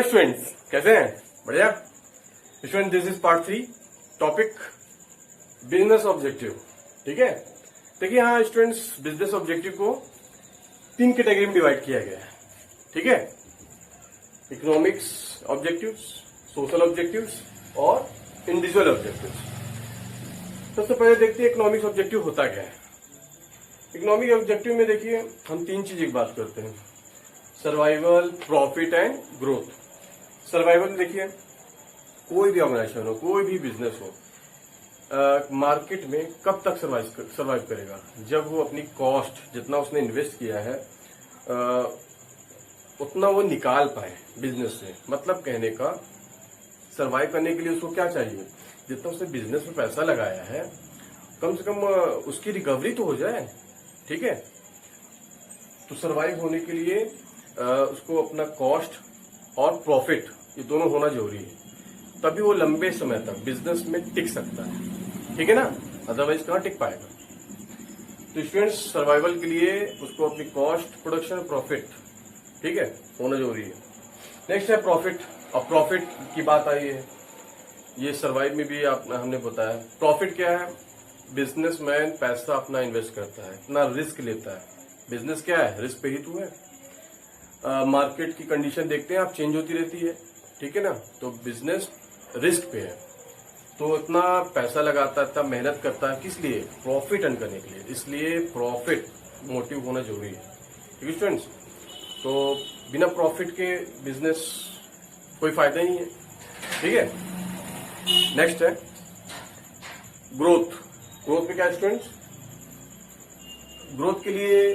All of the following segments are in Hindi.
हेलो स्टूडेंट्स, कैसे हैं? बढ़िया student. This is part 3, topic business objective. ठीक है, देखिए यहाँ स्टूडेंट्स बिजनेस ऑब्जेक्टिव को 3 कैटेगरी में डिवाइड किया गया है। ठीक है, इकोनॉमिक्स ऑब्जेक्टिव्स, सोशल ऑब्जेक्टिव्स और इंडिविजुअल ऑब्जेक्टिव्स। सबसे पहले देखते हैं इकोनॉमिक्स ऑब्जेक्टिव होता क्या है। इकोनॉमिक ऑब्जेक्टिव में देखिए हम 3 चीज की बात करते हैं, survival, profit and growth. Survival में देखिए कोई भी ऑर्गेनाइजेशन हो, कोई भी बिजनेस हो, मार्केट में कब तक सर्वाइव करेगा? जब वो अपनी कॉस्ट जितना उसने इन्वेस्ट किया है उतना वो निकाल पाए बिजनेस से। मतलब कहने का सर्वाइव करने के लिए उसको क्या चाहिए? जितना उसने बिजनेस में पैसा लगाया है कम से कम उसकी रिकवरी तो हो जाए। ठीक है, तो सर्वाइव होने के लिए उसको अपना कॉस्ट और प्रॉफिट ये दोनों होना जरूरी है, तभी वो लंबे समय तक बिजनेस में टिक सकता है। ठीक है ना, अदरवाइज कहाँ टिक पाएगा? तो स्टूडेंट्स सर्वाइवल के लिए उसको अपनी कॉस्ट, प्रोडक्शन, प्रॉफिट, ठीक है, होना जरूरी है। नेक्स्ट है प्रॉफिट। अब प्रॉफिट की बात आई है, ये सर्वाइव में भी हमने बताया। प्रॉफिट क्या है? बिजनेसमैन पैसा अपना इन्वेस्ट करता है, इतना रिस्क लेता है। बिजनेस क्या है? रिस्क पे ही तो है। मार्केट की कंडीशन देखते हैं आप, चेंज होती रहती है। ठीक है ना, तो बिजनेस रिस्क पे है, तो इतना पैसा लगाता है, इतना मेहनत करता है, किस लिए? प्रॉफिट अर्न करने के लिए। इसलिए प्रॉफिट मोटिव होना जरूरी है। ठीक है स्टूडेंट्स, तो बिना प्रॉफिट के बिजनेस कोई फायदा ही नहीं है। ठीक है, नेक्स्ट है ग्रोथ। ग्रोथ में क्या है स्टूडेंट्स? ग्रोथ के लिए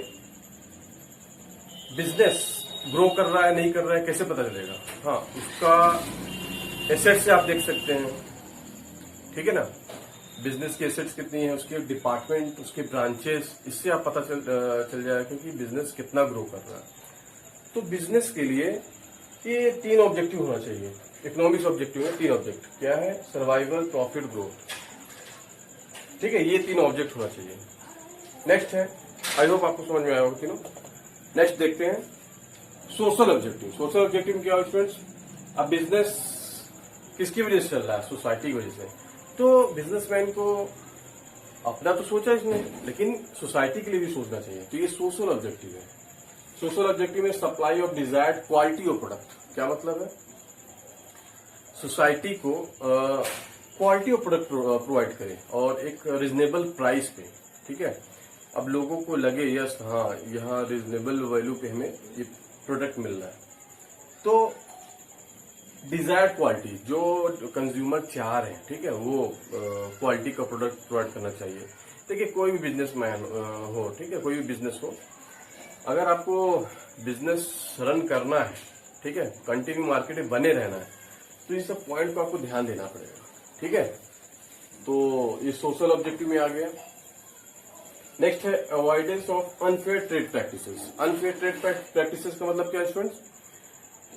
बिजनेस ग्रो कर रहा है नहीं कर रहा है कैसे पता चलेगा? हाँ, उसका एसेट से आप देख सकते हैं। ठीक है ना, बिजनेस की एसेट्स कितनी है, उसके डिपार्टमेंट, उसके ब्रांचेस, इससे आप पता चल जाएगा कि बिजनेस कितना ग्रो कर रहा है। तो बिजनेस के लिए ये 3 ऑब्जेक्टिव होना चाहिए। इकोनॉमिक्स ऑब्जेक्टिव है 3 ऑब्जेक्ट, क्या है? Survival, profit, growth. ठीक है, ये 3 ऑब्जेक्ट होना चाहिए। नेक्स्ट है, आई होप आपको समझ में आया होगा तीनों। नेक्स्ट देखते हैं सोशल ऑब्जेक्टिव। सोशल ऑब्जेक्टिव क्या है स्टूडेंट्स? अब बिजनेस किसकी वजह से चल रहा है? सोसाइटी की वजह से। तो बिजनेसमैन को अपना तो सोचा इसने, लेकिन सोसाइटी के लिए भी सोचना चाहिए। तो ये सोशल ऑब्जेक्टिव है। सोशल ऑब्जेक्टिव में supply of desired quality of product. क्या मतलब है? सोसाइटी को क्वालिटी ऑफ प्रोडक्ट प्रोवाइड करे और एक रिजनेबल प्राइस पे। ठीक है, अब लोगों को लगे यस हाँ यहाँ रिजनेबल वैल्यू पे हमें ये प्रोडक्ट मिल रहा है। तो डिजायर्ड क्वालिटी जो कंज्यूमर चाह रहे हैं, ठीक है, वो क्वालिटी का प्रोडक्ट प्रोवाइड करना चाहिए। देखिए कोई भी बिजनेसमैन हो, ठीक है, कोई भी बिजनेस हो, अगर आपको बिजनेस रन करना है, ठीक है, कंटिन्यू मार्केट में बने रहना है, तो ये सब पॉइंट को आपको ध्यान देना पड़ेगा। ठीक है, तो ये सोशल ऑब्जेक्टिव में आ गया। नेक्स्ट है avoidance of unfair trade practices. Unfair trade practices का मतलब क्या है स्टूडेंट्स?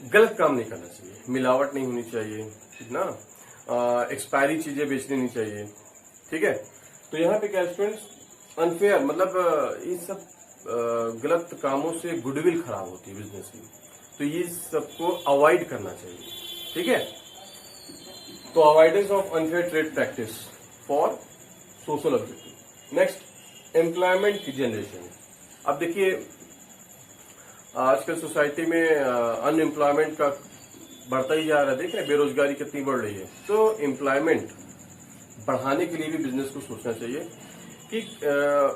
गलत काम नहीं करना चाहिए, मिलावट नहीं होनी चाहिए, ठीक ना, एक्सपायरी चीजें बेचनी नहीं चाहिए। ठीक है, तो यहाँ पे क्या है स्टूडेंट्स? अनफेयर मतलब इन सब गलत कामों से गुडविल खराब होती है बिजनेस की, तो ये सबको अवॉइड करना चाहिए। ठीक है, तो avoidance of unfair trade practice for social objective. Next employment की जनरेशन। अब देखिए आजकल सोसाइटी में अनएम्प्लॉयमेंट का बढ़ता ही जा रहा है। देख रहे हैं बेरोजगारी कितनी बढ़ रही है। तो एम्प्लॉयमेंट बढ़ाने के लिए भी बिजनेस को सोचना चाहिए कि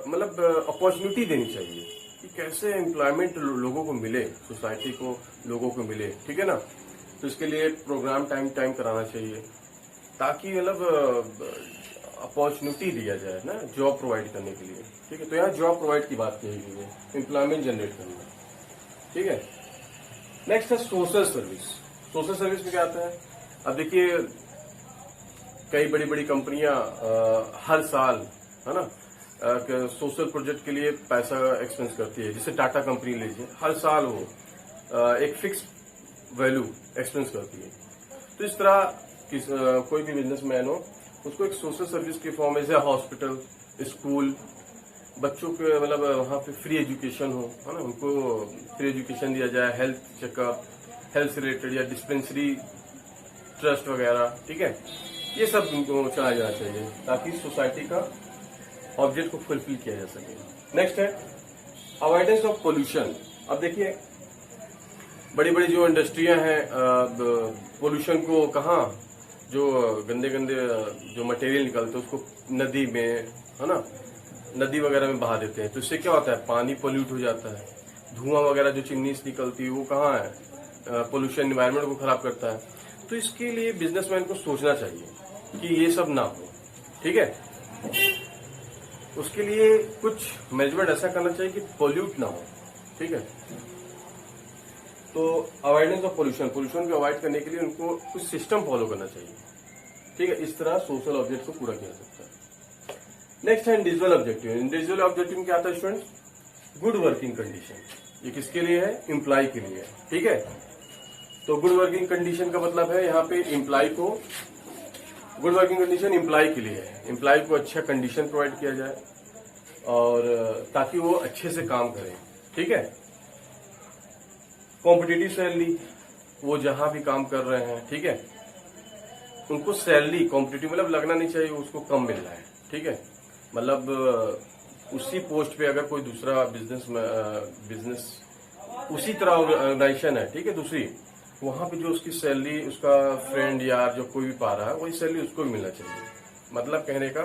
मतलब अपॉर्चुनिटी देनी चाहिए कि कैसे एम्प्लॉयमेंट लोगों को मिले, सोसाइटी को, लोगों को मिले। ठीक है ना, तो इसके लिए प्रोग्राम टाइम कराना चाहिए ताकि मतलब अपॉर्चुनिटी दिया जाए ना, जॉब प्रोवाइड करने के लिए। ठीक है, तो यहाँ जॉब प्रोवाइड की बात कही गई है, एम्प्लॉयमेंट जनरेट करना। ठीक है, नेक्स्ट है सोशल सर्विस। सोशल सर्विस में क्या आता है? अब देखिए कई बड़ी बड़ी कंपनियां हर साल, है ना, सोशल प्रोजेक्ट के लिए पैसा एक्सपेंस करती है। जैसे टाटा कंपनी लीजिए, हर साल वो एक फिक्स वैल्यू एक्सपेंस करती है। तो इस तरह कोई भी बिजनेसमैन हो, उसको एक सोशल सर्विस के फॉर्म में, जैसे हॉस्पिटल, स्कूल, बच्चों के मतलब वहाँ पे फ्री एजुकेशन हो, है ना, उनको फ्री एजुकेशन दिया जाए, हेल्थ चेकअप, हेल्थ रिलेटेड या डिस्पेंसरी ट्रस्ट वगैरह, ठीक है, ये सब उनको चलाया जाना चाहिए ताकि सोसाइटी का ऑब्जेक्ट को फुलफिल किया जा सके। नेक्स्ट है अवॉइडेंस ऑफ पोल्यूशन। अब देखिए बड़ी बड़ी जो इंडस्ट्रियां हैं पोल्यूशन को कहाँ, जो गंदे गंदे जो मटेरियल निकलते हैं उसको नदी में, है ना, नदी वगैरह में बहा देते हैं। तो इससे क्या होता है, पानी पोल्यूट हो जाता है। धुआं वगैरह जो चिमनी से निकलती है वो कहाँ है, पोल्यूशन एनवायरनमेंट को खराब करता है। तो इसके लिए बिजनेसमैन को सोचना चाहिए कि ये सब ना हो, ठीक है। उसके लिए कुछ मैनेजमेंट ऐसा करना चाहिए कि पोल्यूट ना हो, ठीक है। तो अवॉइडेंस ऑफ पोल्यूशन, पोल्यूशन को अवॉइड करने के लिए उनको कुछ सिस्टम फॉलो करना चाहिए, ठीक है। इस तरह सोशल ऑब्जेक्ट को पूरा किया जा सकता है। नेक्स्ट है इंडिविजुअल ऑब्जेक्टिव। इंडिविजुअल ऑब्जेक्टिव में क्या आता है स्टूडेंट्स, गुड वर्किंग कंडीशन। ये किसके लिए है, एम्प्लॉय के लिए, ठीक है। तो गुड वर्किंग कंडीशन का मतलब है यहाँ पे एम्प्लॉय को, गुड वर्किंग कंडीशन एम्प्लॉय के लिए है। एम्प्लॉय को अच्छा कंडीशन प्रोवाइड किया जाए और ताकि वो अच्छे से काम करें, ठीक है। कॉम्पिटिटिव सैलरी, वो जहां भी काम कर रहे हैं, ठीक है, उनको सैलरी कॉम्पिटिटिव मतलब लगना नहीं चाहिए उसको कम मिल रहा है, ठीक है। मतलब उसी पोस्ट पे अगर कोई दूसरा बिजनेस उसी तरह ऑर्गेनाइजेशन है, ठीक है, दूसरी, वहां पे जो उसकी सैलरी उसका फ्रेंड यार जो कोई भी पा रहा है वही सैलरी उसको भी मिलना चाहिए। मतलब कहने का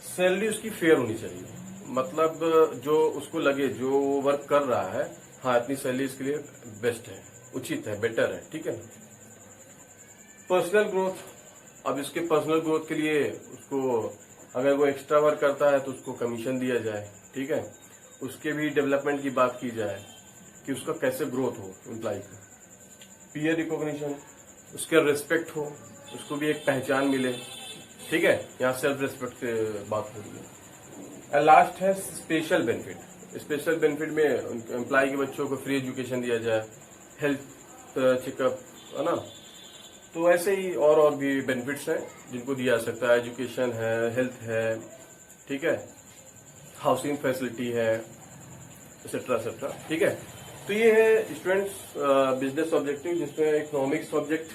सैलरी उसकी फेयर होनी चाहिए। मतलब जो उसको लगे जो वर्क कर रहा है, हाँ इतनी सैलरी इसके लिए बेस्ट है, उचित है, बेटर है, ठीक है। पर्सनल ग्रोथ, अब इसके पर्सनल ग्रोथ के लिए उसको अगर वो एक्स्ट्रा वर्क करता है तो उसको कमीशन दिया जाए, ठीक है। उसके भी डेवलपमेंट की बात की जाए कि उसका कैसे ग्रोथ हो एम्प्लॉय का। पीयर रिकॉग्निशन, उसका रिस्पेक्ट हो, उसको भी एक पहचान मिले, ठीक है। यहाँ सेल्फ रिस्पेक्ट की बात हो रही है। लास्ट है स्पेशल बेनिफिट। स्पेशल बेनिफिट में एम्प्लॉय के बच्चों को फ्री एजुकेशन दिया जाए, हेल्थ चेकअप, है ना। तो ऐसे ही और भी बेनिफिट्स हैं जिनको दिया जा सकता है। एजुकेशन है, हेल्थ है, ठीक है, हाउसिंग फैसिलिटी है, एक्सेट्रा एक्सेट्रा, ठीक है। तो ये है स्टूडेंट्स बिजनेस ऑब्जेक्टिव, जिसमें इकोनॉमिक्स ऑब्जेक्ट,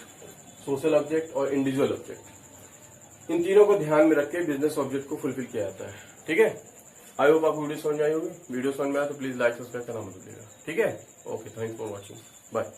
सोशल ऑब्जेक्ट और इंडिविजुअल ऑब्जेक्ट, इन तीनों को ध्यान में रख के बिजनेस ऑब्जेक्ट को फुलफिल किया जाता है, ठीक है। आई होप आपको वीडियो समझ में आई होगी। वीडियो समझ में आया तो प्लीज लाइक सब्सक्राइब करना मत भूलिएगा, ठीक है। Okay, thanks for watching, bye.